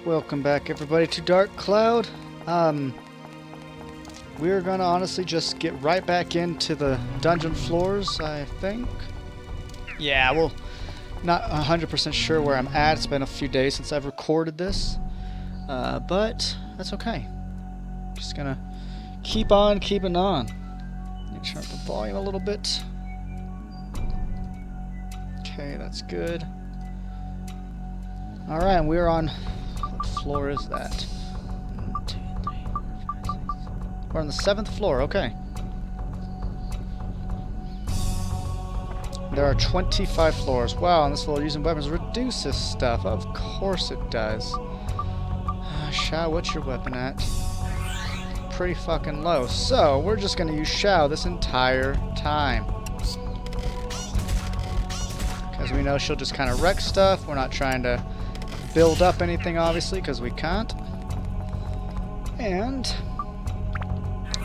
Welcome back, everybody, to Dark Cloud. We're gonna honestly just get right back into the dungeon floors, I think. Yeah, well, not 100% sure where I'm at. It's been a few days since I've recorded this, but that's okay. Just gonna keep on keeping on. Let me turn up the volume a little bit. Okay, that's good. Alright, and we're on... what floor is that? 1, 2, 3, 4, 5, 6. We're on the 7th floor, okay. There are 25 floors. Wow, and this floor using weapons reduces stuff. Of course it does. Shao, what's your weapon at? Pretty fucking low. So, we're just gonna use Shao this entire time. Because we know she'll just kind of wreck stuff. We're not trying to build up anything, obviously, because we can't. And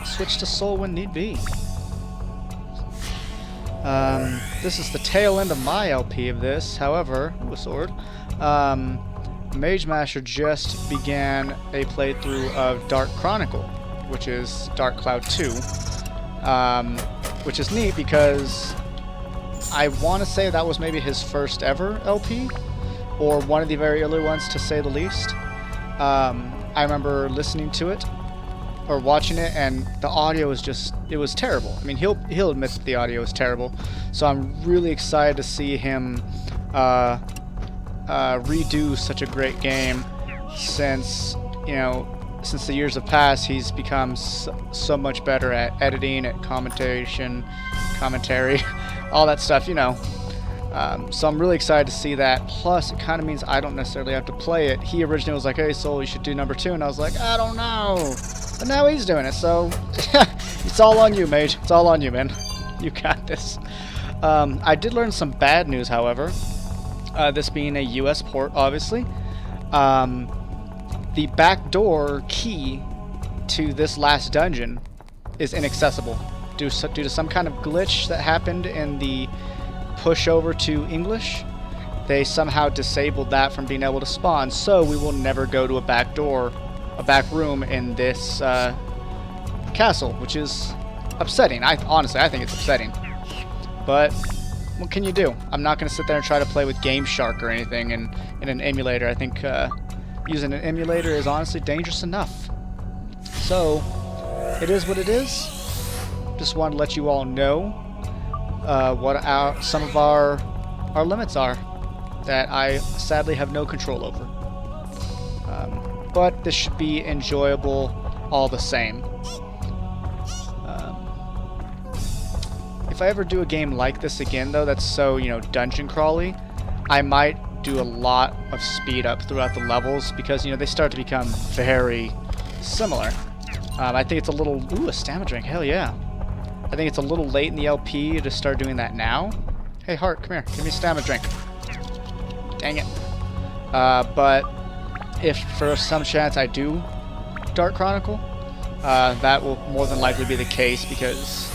switch to Soul when need be. This is the tail end of my LP of this. However, ooh, a sword. Mage Master just began a playthrough of Dark Chronicle, which is Dark Cloud 2, which is neat because I want to say that was maybe his first ever LP, or one of the very early ones, to say the least. I remember listening to it or watching it, and the audio was just, it was terrible. I mean, he'll admit that the audio is terrible, so I'm really excited to see him redo such a great game, since, you know, since the years have passed, he's become so much better at editing, at commentary, all that stuff, you know. So I'm really excited to see that. Plus, it kind of means I don't necessarily have to play it. He originally was like, hey, Soul, you should do number 2. And I was like, I don't know. But now he's doing it, so it's all on you, Mage. It's all on you, man. You got this. I did learn some bad news, however. This being a US port, obviously. The backdoor key to this last dungeon is inaccessible due to some kind of glitch that happened in the push over to English. They somehow disabled that from being able to spawn, so we will never go to a back door, a back room in this castle, which is upsetting. Honestly, I think it's upsetting. But what can you do? I'm not going to sit there and try to play with Game Shark or anything in an emulator. I think using an emulator is honestly dangerous enough. So, it is what it is. Just wanted to let you all know what some of our limits are that I sadly have no control over. But this should be enjoyable all the same. If I ever do a game like this again, though, that's so, you know, dungeon crawly, I might do a lot of speed up throughout the levels, because, you know, they start to become very similar. I think it's a little... Ooh, a stamina drink. Hell yeah. I think it's a little late in the LP to start doing that now. Hey, Heart, come here. Give me a stamina drink. Dang it. But if for some chance I do Dark Chronicle, that will more than likely be the case, because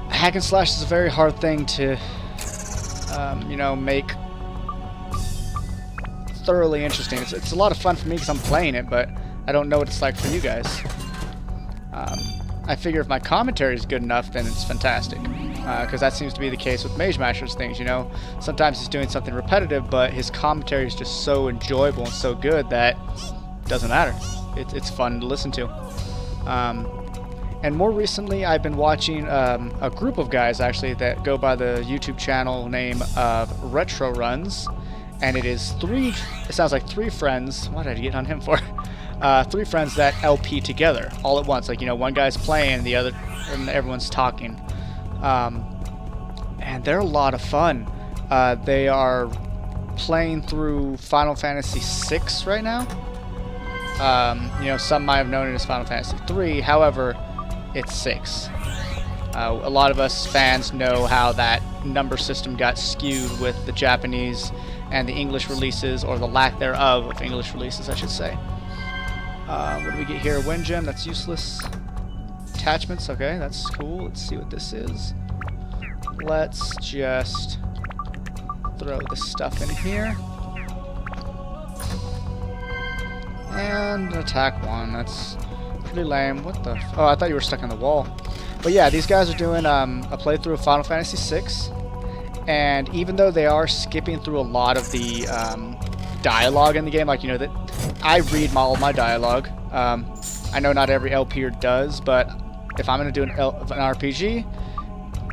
hack and slash is a very hard thing to, you know, make thoroughly interesting. It's a lot of fun for me because I'm playing it, but I don't know what it's like for you guys. I figure if my commentary is good enough, then it's fantastic. Because that seems to be the case with Mage Master's things, you know. Sometimes he's doing something repetitive, but his commentary is just so enjoyable and so good that it doesn't matter. It's fun to listen to. And more recently, I've been watching a group of guys, actually, that go by the YouTube channel name of Retro Runs. And it is it sounds like 3 friends. What did I get on him for? 3 friends that LP together all at once. Like, you know, one guy's playing, and everyone's talking. And they're a lot of fun. They are playing through Final Fantasy VI right now. You know, some might have known it as Final Fantasy III. However, it's 6. A lot of us fans know how that number system got skewed with the Japanese and the English releases, or the lack thereof of English releases, I should say. What do we get here? Wind gem, that's useless. Attachments, okay, that's cool. Let's see what this is. Let's just throw this stuff in here. And attack 1. That's pretty lame. What the oh, I thought you were stuck in the wall. But yeah, these guys are doing a playthrough of Final Fantasy VI. And even though they are skipping through a lot of the dialogue in the game, like, you know, that I read all my dialogue. I know not every LPer does, but if I'm going to do an RPG,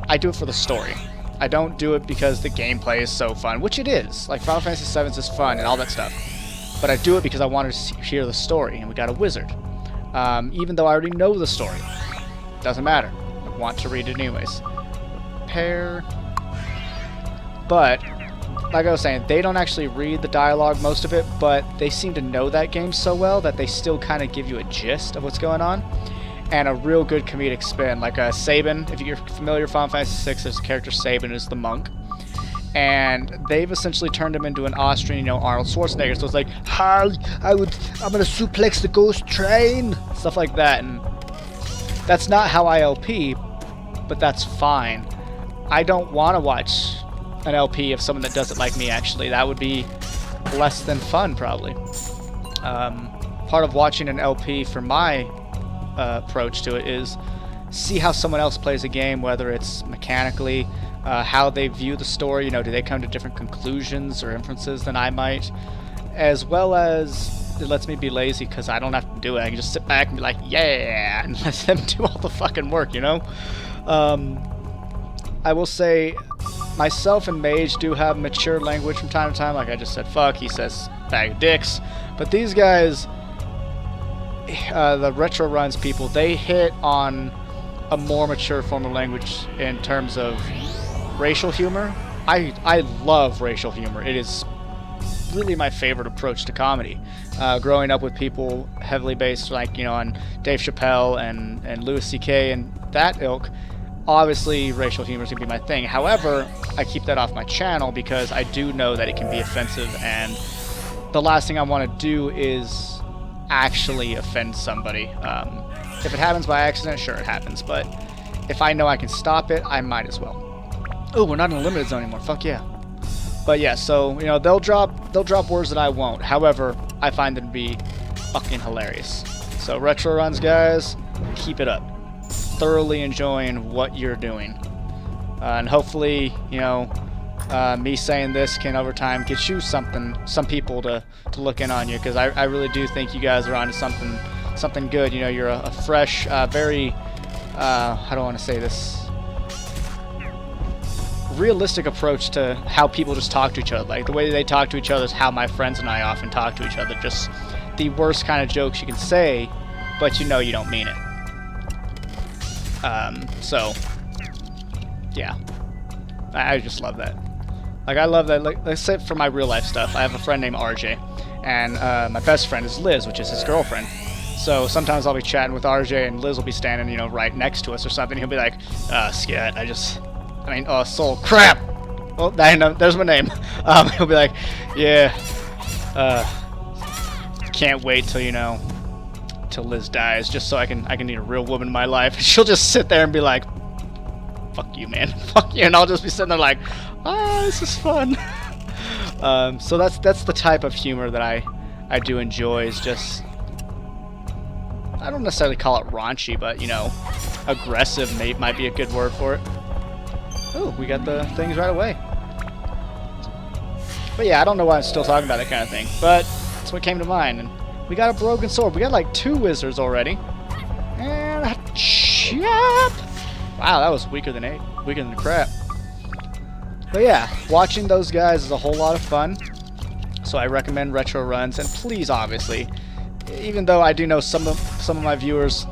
I do it for the story. I don't do it because the gameplay is so fun, which it is. Like, Final Fantasy VII is fun and all that stuff. But I do it because I wanted to hear the story, and we got a wizard. Even though I already know the story. Doesn't matter. I want to read it anyways. Pair. But, like I was saying, they don't actually read the dialogue, most of it, but they seem to know that game so well that they still kind of give you a gist of what's going on. And a real good comedic spin, like Sabin. If you're familiar with Final Fantasy VI, there's a character Sabin who's the monk. And they've essentially turned him into an Austrian, you know, Arnold Schwarzenegger. So it's like, I'm gonna suplex the ghost train, stuff like that. And that's not how I LP, but that's fine. I don't want to watch an LP of someone that does it like me, actually. That would be less than fun, probably. Part of watching an LP for my approach to it is see how someone else plays a game, whether it's mechanically, how they view the story, you know, do they come to different conclusions or inferences than I might, as well as it lets me be lazy because I don't have to do it. I can just sit back and be like, yeah, and let them do all the fucking work, you know? I will say, myself and Mage do have mature language from time to time. Like I just said, fuck, he says bag of dicks. But these guys, the Retro Runs people, they hit on a more mature form of language in terms of racial humor. I love racial humor. It is really my favorite approach to comedy. Growing up with people heavily based, like, you know, on Dave Chappelle and Louis C.K. and that ilk, obviously racial humor is going to be my thing. However, I keep that off my channel because I do know that it can be offensive, and the last thing I want to do is actually offend somebody. If it happens by accident, sure, it happens, but if I know I can stop it, I might as well. Oh, we're not in a limited zone anymore. Fuck yeah. But yeah, so, you know, they'll drop words that I won't. However, I find them to be fucking hilarious. So Retro Runs, guys, keep it up. Thoroughly enjoying what you're doing, and hopefully, you know, me saying this can over time get you some people to look in on you, because I really do think you guys are onto something good. You know, you're a fresh, very how do I want to say this, realistic approach to how people just talk to each other. Like the way they talk to each other is how my friends and I often talk to each other. Just the worst kind of jokes you can say, but you know you don't mean it. So, yeah, I just love that. Like, I love that. Like, let's say for my real life stuff, I have a friend named RJ, and my best friend is Liz, which is his girlfriend. So sometimes I'll be chatting with RJ, and Liz will be standing, you know, right next to us or something. He'll be like, scat, soul, crap! Well, there's my name. He'll be like, yeah, can't wait till, you know, till Liz dies, just so I can need a real woman in my life. And she'll just sit there and be like, fuck you, man, fuck you, and I'll just be sitting there like, this is fun. So that's the type of humor that I do enjoy, is just, I don't necessarily call it raunchy, but, you know, aggressive might be a good word for it. Oh, we got the things right away. But yeah, I don't know why I'm still talking about that kind of thing, but that's what came to mind. And we got a broken sword. We got like 2 wizards already. And a chap. Wow, that was weaker than the crap. But yeah, watching those guys is a whole lot of fun. So I recommend Retro Runs. And please, obviously, even though I do know some of my viewers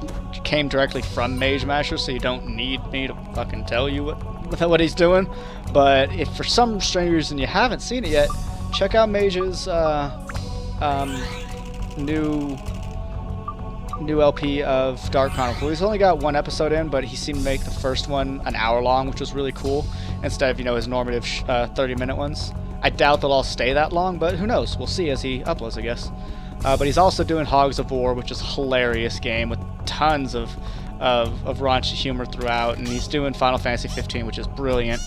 came directly from Mage Masher, so you don't need me to fucking tell you what he's doing. But if for some strange reason you haven't seen it yet, check out Mage's new LP of Dark Chronicle. He's only got 1 episode in, but he seemed to make the first one an hour long, which was really cool, instead of, you know, his normative 30-minute ones. I doubt they'll all stay that long, but who knows? We'll see as he uploads, I guess. But he's also doing Hogs of War, which is a hilarious game with tons of raunchy humor throughout, and he's doing Final Fantasy 15, which is brilliant.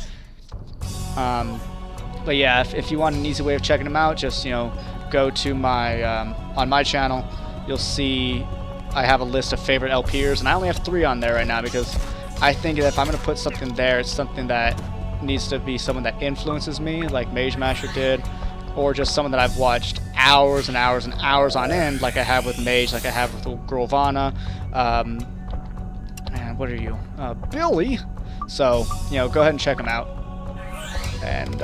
But yeah, if you want an easy way of checking him out, just, you know, go to my on my channel, you'll see I have a list of favorite LPers, and I only have 3 on there right now because I think that if I'm going to put something there, it's something that needs to be someone that influences me, like Mage Master did, or just someone that I've watched hours and hours and hours on end, like I have with Mage, like I have with Grovana, and what are you? Billy. So, you know, go ahead and check them out. And,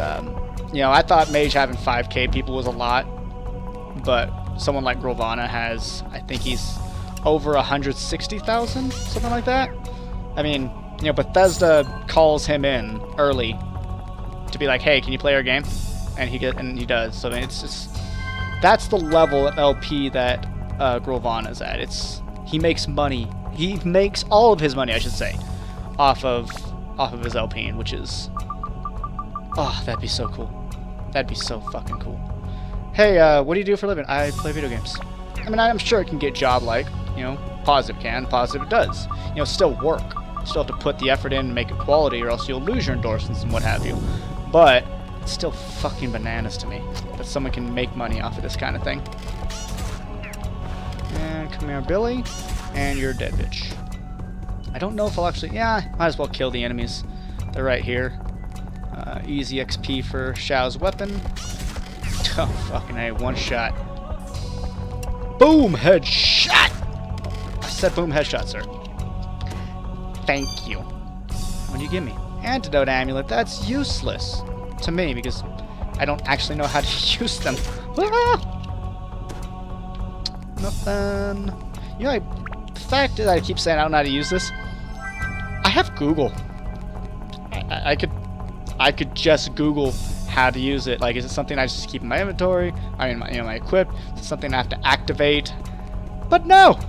you know, I thought Mage having 5k people was a lot, but someone like Grovana has, I think he's over 160,000, something like that. I mean, you know, Bethesda calls him in early to be like, hey, can you play our game? And he does. So I mean, it's just, that's the level of LP that Grovana's at. He makes money. He makes all of his money, I should say, off of his LPing, which is, oh, that'd be so cool. That'd be so fucking cool. Hey, what do you do for a living? I play video games. I mean, I'm sure it can get job-like. You know, positive can, positive it does. You know, still work. Still have to put the effort in and make it quality, or else you'll lose your endorsements and what have you. But it's still fucking bananas to me that someone can make money off of this kind of thing. And come here, Billy. And you're a dead bitch. I don't know if I'll actually... Yeah, might as well kill the enemies. They're right here. Easy XP for Xiao's weapon. Oh, fucking A. One shot. Boom! Headshot! I said boom headshot, sir. Thank you. What do you give me? Antidote amulet. That's useless to me because I don't actually know how to use them. Nothing. You know, the fact that I keep saying I don't know how to use this, I have Google. I could just Google how to use it. Like, is it something I just keep in my inventory? I mean, my equip? Is it something I have to activate? But no!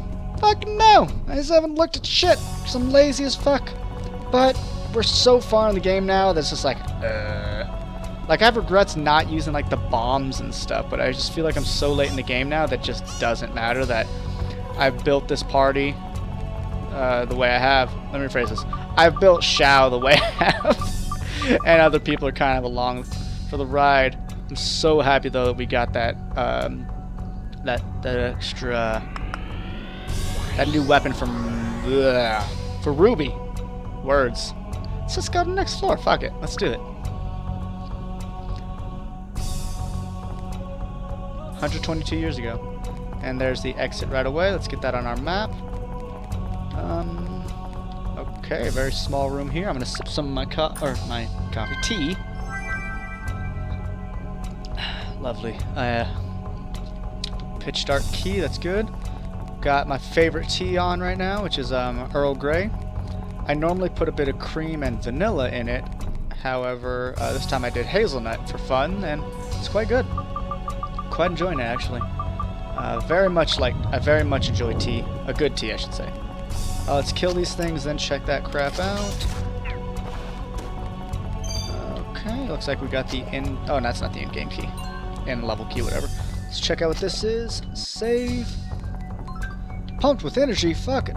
Fucking no! I just haven't looked at shit because I'm lazy as fuck. But we're so far in the game now that's just like, Like, I have regrets not using, like, the bombs and stuff, but I just feel like I'm so late in the game now that just doesn't matter that I've built this party the way I have. Let me rephrase this. I've built Xiao the way I have. And other people are kind of along for the ride. I'm so happy, though, that we got that, that extra... That new weapon for Ruby. Words. Let's just go to the next floor. Fuck it. Let's do it. 122 years ago. And there's the exit right away. Let's get that on our map. Okay, a very small room here. I'm gonna sip some of my coffee tea. Lovely. Pitch dark key. That's good. Got my favorite tea on right now, which is Earl Grey. I normally put a bit of cream and vanilla in it. However, this time I did hazelnut for fun, and it's quite good. Quite enjoying it, actually. I very much enjoy tea. A good tea, I should say. Let's kill these things, then check that crap out. Okay, looks like we got the in... Oh, that's not the in-game key. In-level key, whatever. Let's check out what this is. Save. Pumped with energy. Fuck it.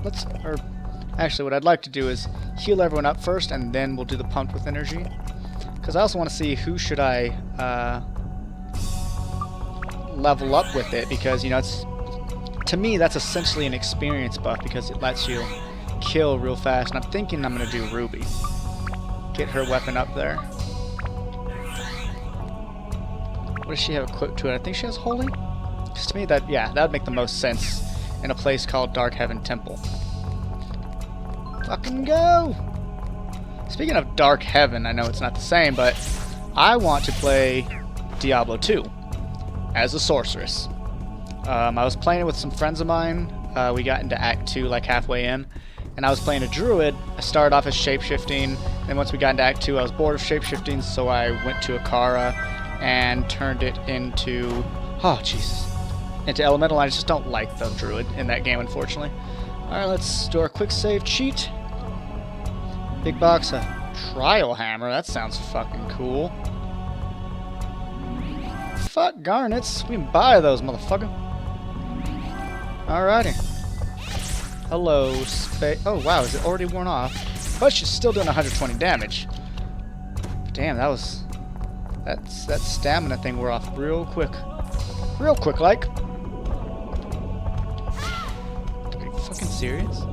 Actually, what I'd like to do is heal everyone up first, and then we'll do the pumped with energy. Because I also want to see who should I level up with it, because, you know, it's... To me, that's essentially an experience buff because it lets you kill real fast. And I'm thinking I'm going to do Ruby. Get her weapon up there. What does she have equipped to it? I think she has Holy. Because to me, that would make the most sense in a place called Dark Heaven Temple. Fucking go! Speaking of Dark Heaven, I know it's not the same, but I want to play Diablo 2 as a sorceress. I was playing it with some friends of mine. We got into Act 2 like halfway in, and I was playing a druid. I started off as shapeshifting, then once we got into Act 2 I was bored of shapeshifting, so I went to Akara and turned it into... Oh, Jesus. Into Elemental. I just don't like the druid in that game, unfortunately. Alright, let's do our quick save cheat. Big box of Trial Hammer. That sounds fucking cool. Fuck garnets. We can buy those, motherfucker. Alrighty. Hello, space. Oh, wow, is it already worn off? But she's still doing 120 damage. Damn, that stamina thing wore off real quick. Real quick, like. fucking serious?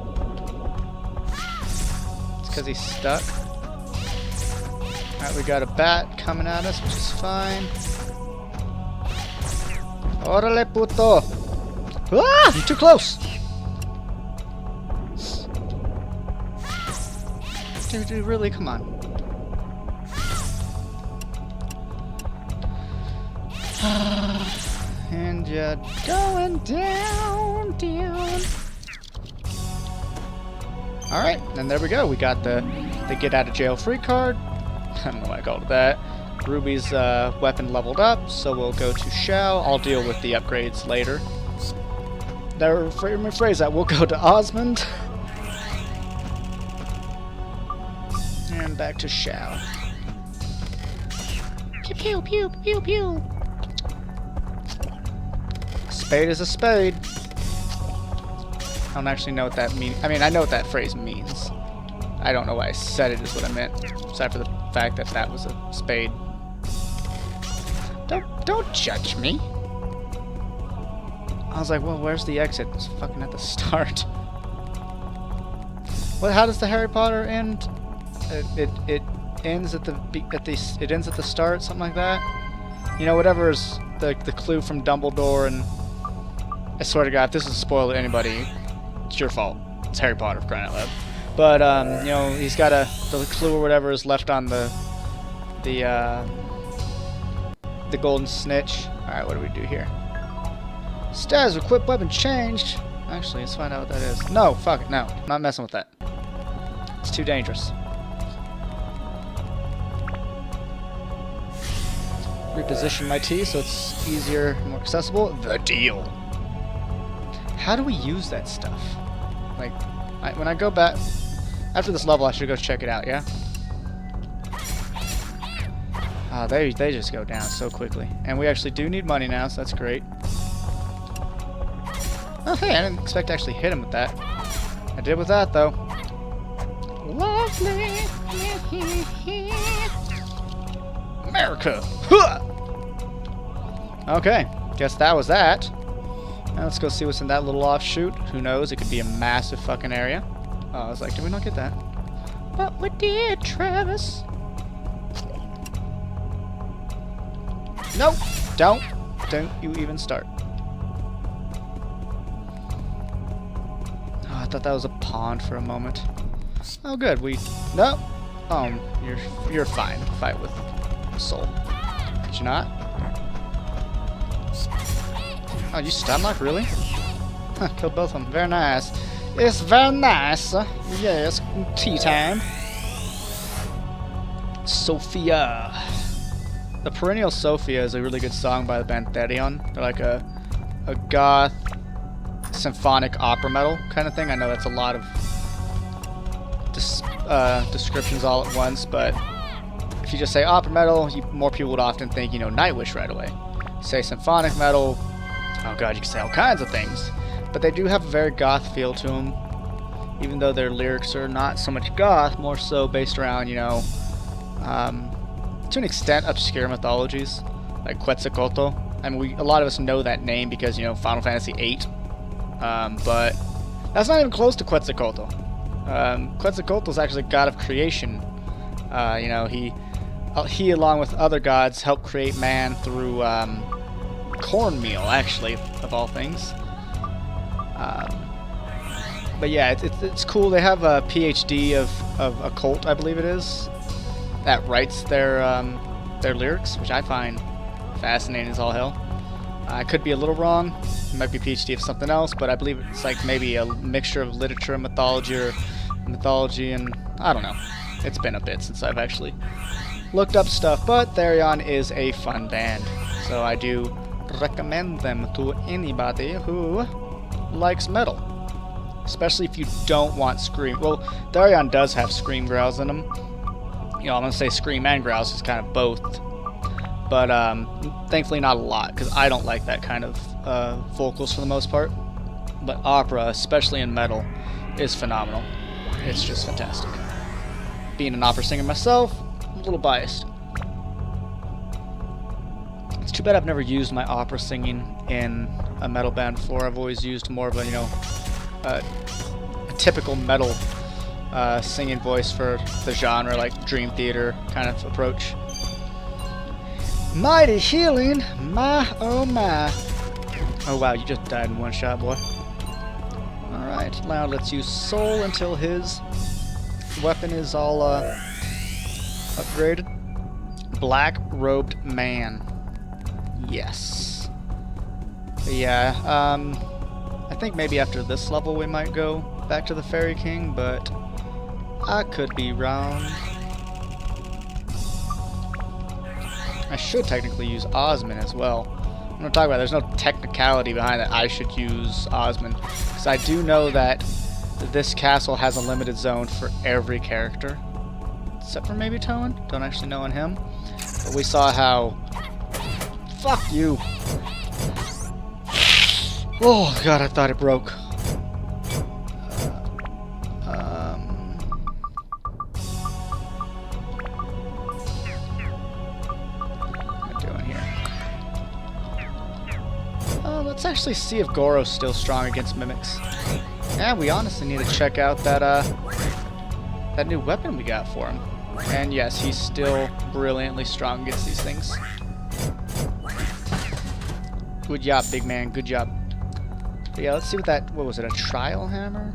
It's because he's stuck. Alright, we got a bat coming at us, which is fine. Orale puto! Ah! You're too close! Dude, really? Come on. And you're going down. Alright, and there we go. We got the get out of jail free card. I don't know why I called it that. Ruby's weapon leveled up, so we'll go to Shao. I'll deal with the upgrades later. Let me rephrase that. We'll go to Osmond. And back to Shao. Pew pew pew pew pew. Spade is a spade. I don't actually know what that means. I mean, I know what that phrase means. I don't know why I said it is what I meant, aside for the fact that that was a spade. Don't judge me. I was like, well, where's the exit? It's fucking at the start. Well, how does the Harry Potter end? It ends at it ends at the start, something like that. You know, whatever is the clue from Dumbledore, and I swear to God, if this is a spoiler to anybody, it's your fault. It's Harry Potter, for crying out loud. But you know, he's got the clue or whatever is left on the golden snitch. All right, what do we do here? Status equipped weapon changed. Actually, let's find out what that is. No, fuck it, no, not messing with that. It's too dangerous. Reposition my T so it's easier, more accessible. The deal. How do we use that stuff? Like, when I go back after this level, I should go check it out. Yeah. They just go down so quickly, and we actually do need money now, so that's great. Oh hey, I didn't expect to actually hit him with that. I did with that though. Lovely. America. Okay, guess that was that. Now let's go see what's in that little offshoot. Who knows? It could be a massive fucking area. Oh, I was like, did we not get that? But we did, Travis. Nope. Don't you even start. Oh, I thought that was a pond for a moment. Oh, good. No. You're fine. Fight with Soul. Did you not? Oh, you stun lock, really? Huh, killed both of them. Very nice. It's very nice. Yes, tea time. Sophia. The Perennial Sophia is a really good song by the band Therion. They're like a goth symphonic opera metal kind of thing. I know that's a lot of descriptions all at once, but if you just say opera metal, more people would often think, you know, Nightwish right away. Say symphonic metal, oh god, you can say all kinds of things. But they do have a very goth feel to them, even though their lyrics are not so much goth, more so based around, you know, to an extent, obscure mythologies, like Quetzalcoatl. I mean, a lot of us know that name because, you know, Final Fantasy VIII. But that's not even close to Quetzalcoatl. Quetzalcoatl is actually god of creation. You know, he along with other gods helped create man through cornmeal, actually, of all things. But yeah, it's cool. They have a PhD of occult, I believe it is, that writes their lyrics, which I find fascinating as all hell. I could be a little wrong. It might be a PhD of something else, but I believe it's like maybe a mixture of literature and mythology, or mythology and I don't know. It's been a bit since I've actually looked up stuff, but Therion is a fun band, so I do recommend them to anybody who likes metal, especially if you don't want scream. Well, Therion does have scream growls in them. You know, I'm gonna say scream and growls is kind of both, but thankfully not a lot, because I don't like that kind of vocals for the most part. But opera, especially in metal, is phenomenal. It's just fantastic. Being an opera singer myself, I'm a little biased. It's too bad I've never used my opera singing in a metal band before. I've always used more of a, you know, a typical metal singing voice for the genre, like Dream Theater kind of approach. Mighty healing, my oh my. Oh wow, you just died in one shot, boy. Alright, now let's use Soul until his weapon is all upgraded. Black Robed Man. Yes. But yeah, I think maybe after this level we might go back to the Fairy King, but I could be wrong. I should technically use Osmond as well. I'm going to talk about there's no technicality behind it. I should use Osmond, because I do know that this castle has a limited zone for every character, except for maybe Toan. Don't actually know on him. But we saw how... Fuck you! Oh god, I thought it broke. Let's actually see if Goro's still strong against mimics. Yeah, we honestly need to check out that that new weapon we got for him. And yes, he's still brilliantly strong against these things. Good job, big man. Good job. But yeah, let's see what was it, a trial hammer?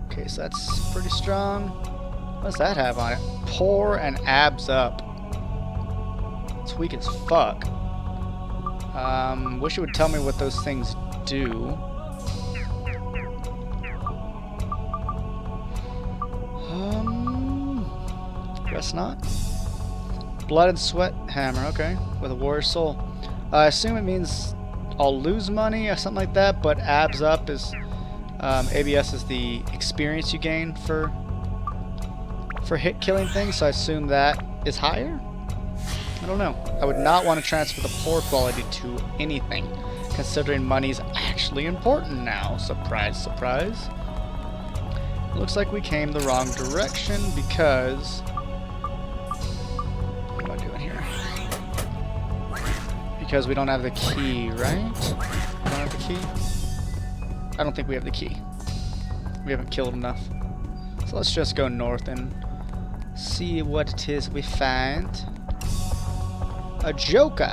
Okay, so that's pretty strong. What does that have on it? Pour and abs up. It's weak as fuck. Wish it would tell me what those things do. Guess not. Blood and Sweat Hammer, okay. With a Warrior Soul. I assume it means I'll lose money or something like that, but abs up is... ABS is the experience you gain for hit killing things, so I assume that is higher? I don't know. I would not want to transfer the poor quality to anything, considering money's actually important now. Surprise, surprise. Looks like we came the wrong direction because... What am I doing here? Because we don't have the key, right? We don't have the key? I don't think we have the key. We haven't killed enough. So let's just go north and see what it is we find. A Joker.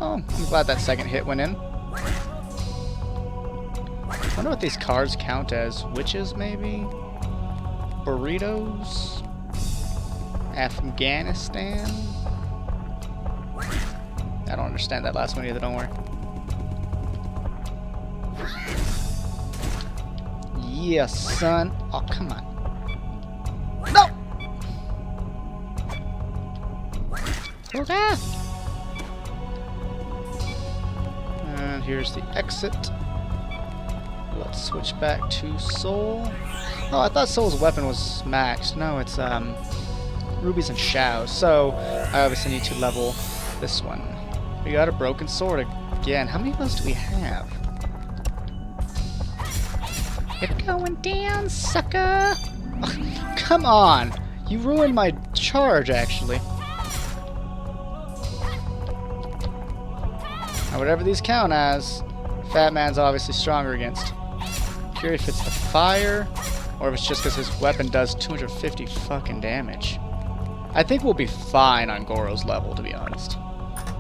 Oh, I'm glad that second hit went in. I wonder what these cards count as. Witches, maybe? Burritos? Afghanistan? I don't understand that last one either, don't worry. Yes, son. Oh, come on. No! Okay. And here's the exit. Let's switch back to Soul. Oh, I thought Soul's weapon was maxed. No, it's rubies and Shao. So I obviously need to level this one. We got a broken sword again. How many of those do we have? You're going down, sucker! Oh, come on! You ruined my charge, actually. Now, whatever these count as, Fat Man's obviously stronger against. Curious if it's the fire, or if it's just because his weapon does 250 fucking damage. I think we'll be fine on Goro's level, to be honest.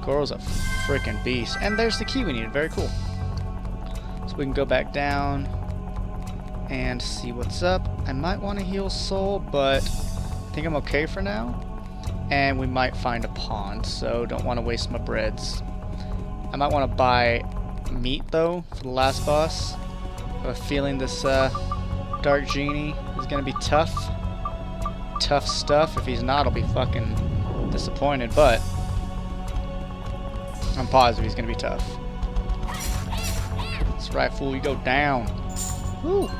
Goro's a freaking beast. And there's the key we needed. Very cool. So we can go back down and see what's up. I might want to heal Soul, but I think I'm okay for now. And we might find a pond, so don't want to waste my breads. I might want to buy meat, though, for the last boss. I have a feeling this Dark Genie is going to be tough. Tough stuff. If he's not, I'll be fucking disappointed, but I'm positive he's going to be tough. That's right, fool. You go down. Woo!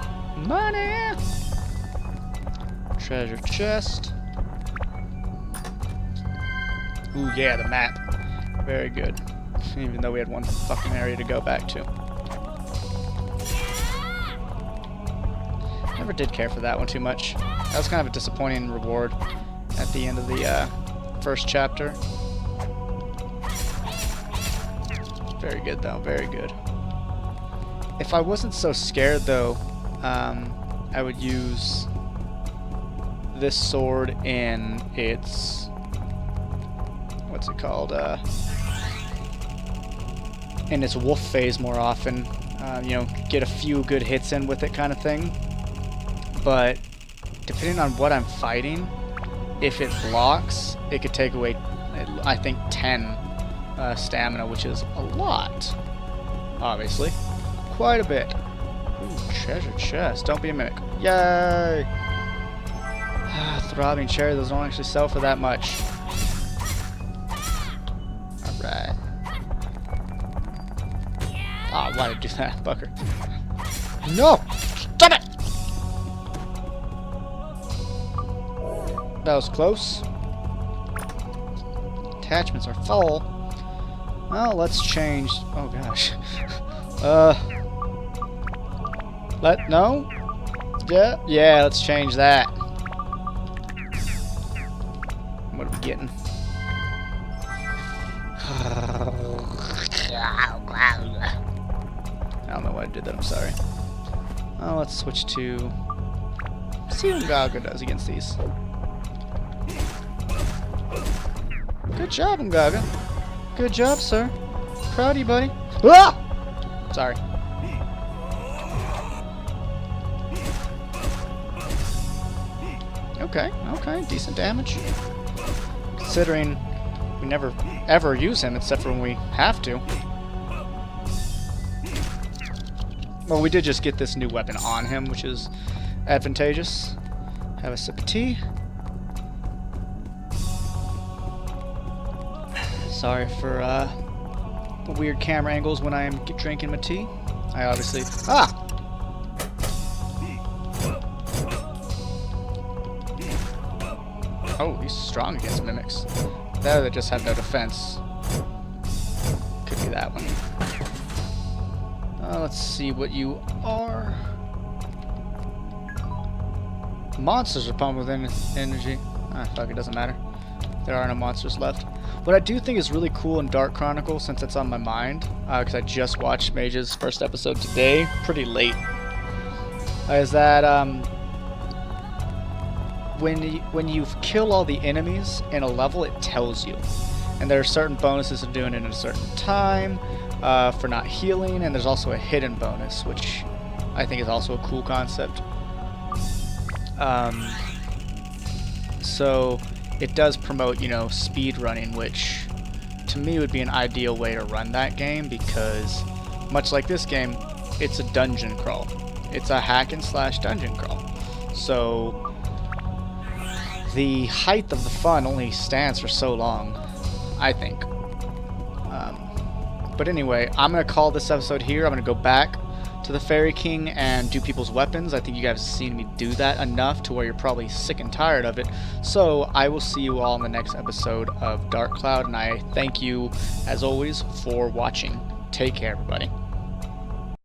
Money! Treasure chest. Ooh, yeah, the map. Very good. Even though we had one fucking area to go back to. Never did care for that one too much. That was kind of a disappointing reward at the end of the first chapter. Very good, though. Very good. If I wasn't so scared, though, I would use this sword in its... what's it called? In its wolf phase more often. You know, get a few good hits in with it kind of thing. But depending on what I'm fighting, if it blocks, it could take away, I think, 10 stamina, which is a lot, obviously. Quite a bit. Ooh, treasure chest. Don't be a mimic. Yay! Throbbing cherry, those don't actually sell for that much. Alright. Ah, why did I do that, fucker? No! Stop it! That was close. Attachments are full. Well, let's change. Oh gosh. No? Yeah, let's change that. What are we getting? I don't know why I did that, I'm sorry. Oh, let's switch to... see what Gaga does against these. Good job, Gaga. Good job, sir. Proud of you, buddy. Ah! Sorry. Okay, decent damage. Considering we never ever use him except for when we have to. Well, we did just get this new weapon on him, which is advantageous. Have a sip of tea. Sorry for the weird camera angles when I am drinking my tea. I obviously... Ah! Oh, he's strong against mimics. That or they just have no defense. Could be that one. Let's see what you are. Monsters are pumped with energy. Ah, fuck, it doesn't matter. There are no monsters left. What I do think is really cool in Dark Chronicles, since it's on my mind, because I just watched Mage's first episode today, pretty late, is that when you kill all the enemies in a level, it tells you. And there are certain bonuses of doing it in a certain time, for not healing, and there's also a hidden bonus, which I think is also a cool concept. So it does promote, you know, speed running, which to me would be an ideal way to run that game, because much like this game, it's a dungeon crawl. It's a hack and slash dungeon crawl. So the height of the fun only stands for so long, I think. But anyway, I'm going to call this episode here. I'm going to go back to the Fairy King and do people's weapons. I think you guys have seen me do that enough to where you're probably sick and tired of it. So I will see you all in the next episode of Dark Cloud, and I thank you, as always, for watching. Take care, everybody.